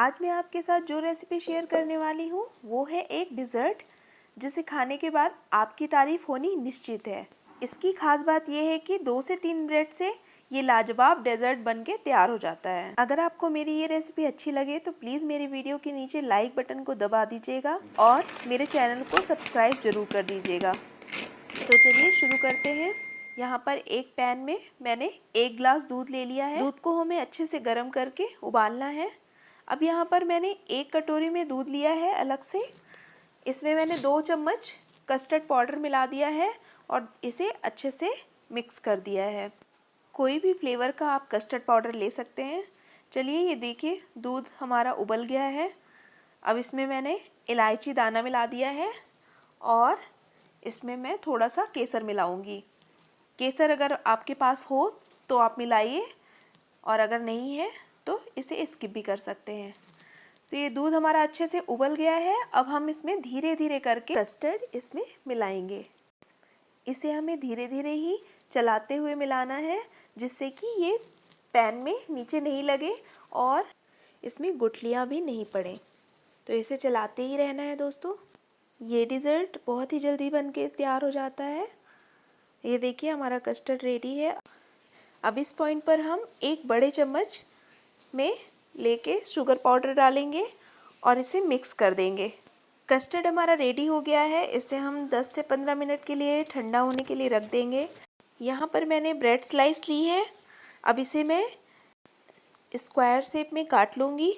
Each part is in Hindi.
आज मैं आपके साथ जो रेसिपी शेयर करने वाली हूँ वो है एक डिज़र्ट जिसे खाने के बाद आपकी तारीफ़ होनी निश्चित है। इसकी खास बात यह है कि 2 से 3 मिनट से ये लाजवाब डेजर्ट बनके तैयार हो जाता है। अगर आपको मेरी ये रेसिपी अच्छी लगे तो प्लीज़ मेरी वीडियो के नीचे लाइक बटन को दबा दीजिएगा और मेरे चैनल को सब्सक्राइब ज़रूर कर दीजिएगा। तो चलिए शुरू करते हैं। यहाँ पर एक पैन में मैंने 1 गिलास दूध ले लिया है। दूध को हमें अच्छे से गर्म करके उबालना है। अब यहाँ पर मैंने 1 कटोरी में दूध लिया है अलग से। इसमें मैंने 2 चम्मच कस्टर्ड पाउडर मिला दिया है और इसे अच्छे से मिक्स कर दिया है। कोई भी फ्लेवर का आप कस्टर्ड पाउडर ले सकते हैं। चलिए ये देखिए दूध हमारा उबल गया है। अब इसमें मैंने इलायची दाना मिला दिया है और इसमें मैं थोड़ा सा केसर मिलाऊंगी। केसर अगर आपके पास हो तो आप मिलाइए और अगर नहीं है तो इसे स्किप भी कर सकते हैं। तो ये दूध हमारा अच्छे से उबल गया है। अब हम इसमें धीरे धीरे करके कस्टर्ड इसमें मिलाएंगे। इसे हमें धीरे धीरे ही चलाते हुए मिलाना है जिससे कि ये पैन में नीचे नहीं लगे और इसमें गुठलियाँ भी नहीं पड़े। तो इसे चलाते ही रहना है दोस्तों। ये डिज़र्ट बहुत ही जल्दी बन के तैयार हो जाता है। ये देखिए हमारा कस्टर्ड रेडी है। अब इस पॉइंट पर हम 1 बड़े चम्मच में लेके शुगर पाउडर डालेंगे और इसे मिक्स कर देंगे। कस्टर्ड हमारा रेडी हो गया है। इसे हम 10 से 15 मिनट के लिए ठंडा होने के लिए रख देंगे। यहाँ पर मैंने ब्रेड स्लाइस ली है। अब इसे मैं स्क्वायर शेप में काट लूँगी।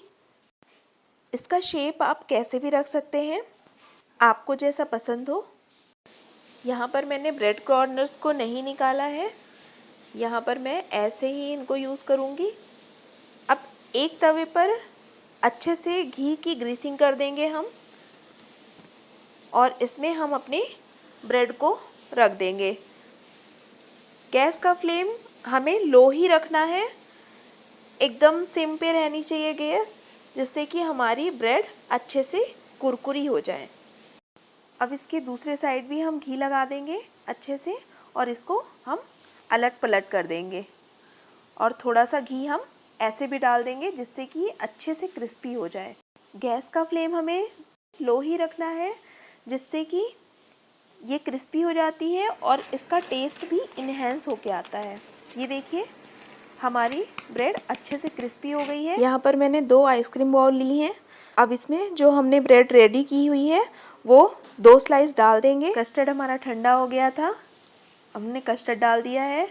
इसका शेप आप कैसे भी रख सकते हैं, आपको जैसा पसंद हो। यहाँ पर मैंने ब्रेड कॉर्नर्स को नहीं निकाला है। यहाँ पर मैं ऐसे ही इनको यूज़ करूँगी। अब एक तवे पर अच्छे से घी की ग्रीसिंग कर देंगे हम और इसमें हम अपने ब्रेड को रख देंगे। गैस का फ्लेम हमें लो ही रखना है। एकदम सिम पे रहनी चाहिए गैस, जिससे कि हमारी ब्रेड अच्छे से कुरकुरी हो जाए। अब इसके दूसरे साइड भी हम घी लगा देंगे अच्छे से और इसको हम अलट पलट कर देंगे और थोड़ा सा घी हम ऐसे भी डाल देंगे जिससे कि ये अच्छे से क्रिस्पी हो जाए। गैस का फ्लेम हमें लो ही रखना है जिससे कि ये क्रिस्पी हो जाती है और इसका टेस्ट भी इन्हेंस होके आता है। ये देखिए हमारी ब्रेड अच्छे से क्रिस्पी हो गई है। यहाँ पर मैंने 2 आइसक्रीम बॉल ली हैं। अब इसमें जो हमने ब्रेड रेडी की हुई है वो 2 स्लाइस डाल देंगे। कस्टर्ड हमारा ठंडा हो गया था, हमने कस्टर्ड डाल दिया है।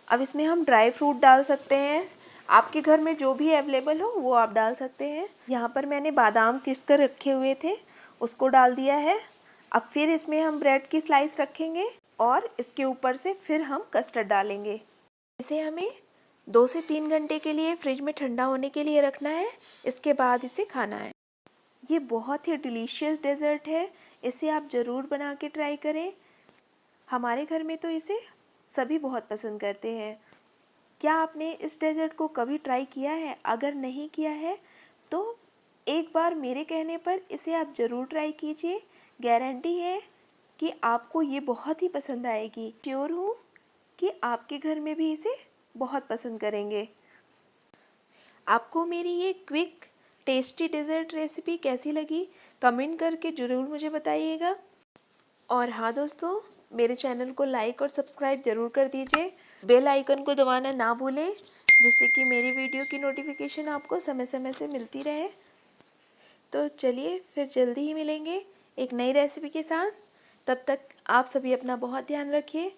अब इसमें हम ड्राई फ्रूट डाल सकते हैं। आपके घर में जो भी अवेलेबल हो वो आप डाल सकते हैं। यहाँ पर मैंने बादाम घिस कर रखे हुए थे, उसको डाल दिया है। अब फिर इसमें हम ब्रेड की स्लाइस रखेंगे और इसके ऊपर से फिर हम कस्टर्ड डालेंगे। इसे हमें 2 से 3 घंटे के लिए फ्रिज में ठंडा होने के लिए रखना है। इसके बाद इसे खाना है। ये बहुत ही डिलीशियस डेजर्ट है। इसे आप ज़रूर बना के ट्राई करें। हमारे घर में तो इसे सभी बहुत पसंद करते हैं। क्या आपने इस डेजर्ट को कभी ट्राई किया है? अगर नहीं किया है तो एक बार मेरे कहने पर इसे आप ज़रूर ट्राई कीजिए। गारंटी है कि आपको ये बहुत ही पसंद आएगी। श्योर हूँ कि आपके घर में भी इसे बहुत पसंद करेंगे। आपको मेरी ये क्विक टेस्टी डेजर्ट रेसिपी कैसी लगी कमेंट करके ज़रूर मुझे बताइएगा। और हाँ दोस्तों, मेरे चैनल को लाइक और सब्सक्राइब ज़रूर कर दीजिए। बेल आइकन को दबाना ना भूलें जिससे कि मेरी वीडियो की नोटिफिकेशन आपको समय समय से मिलती रहे। तो चलिए फिर जल्दी ही मिलेंगे एक नई रेसिपी के साथ। तब तक आप सभी अपना बहुत ध्यान रखिए,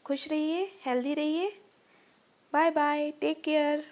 खुश रहिए, हेल्दी रहिए। Bye bye, take care.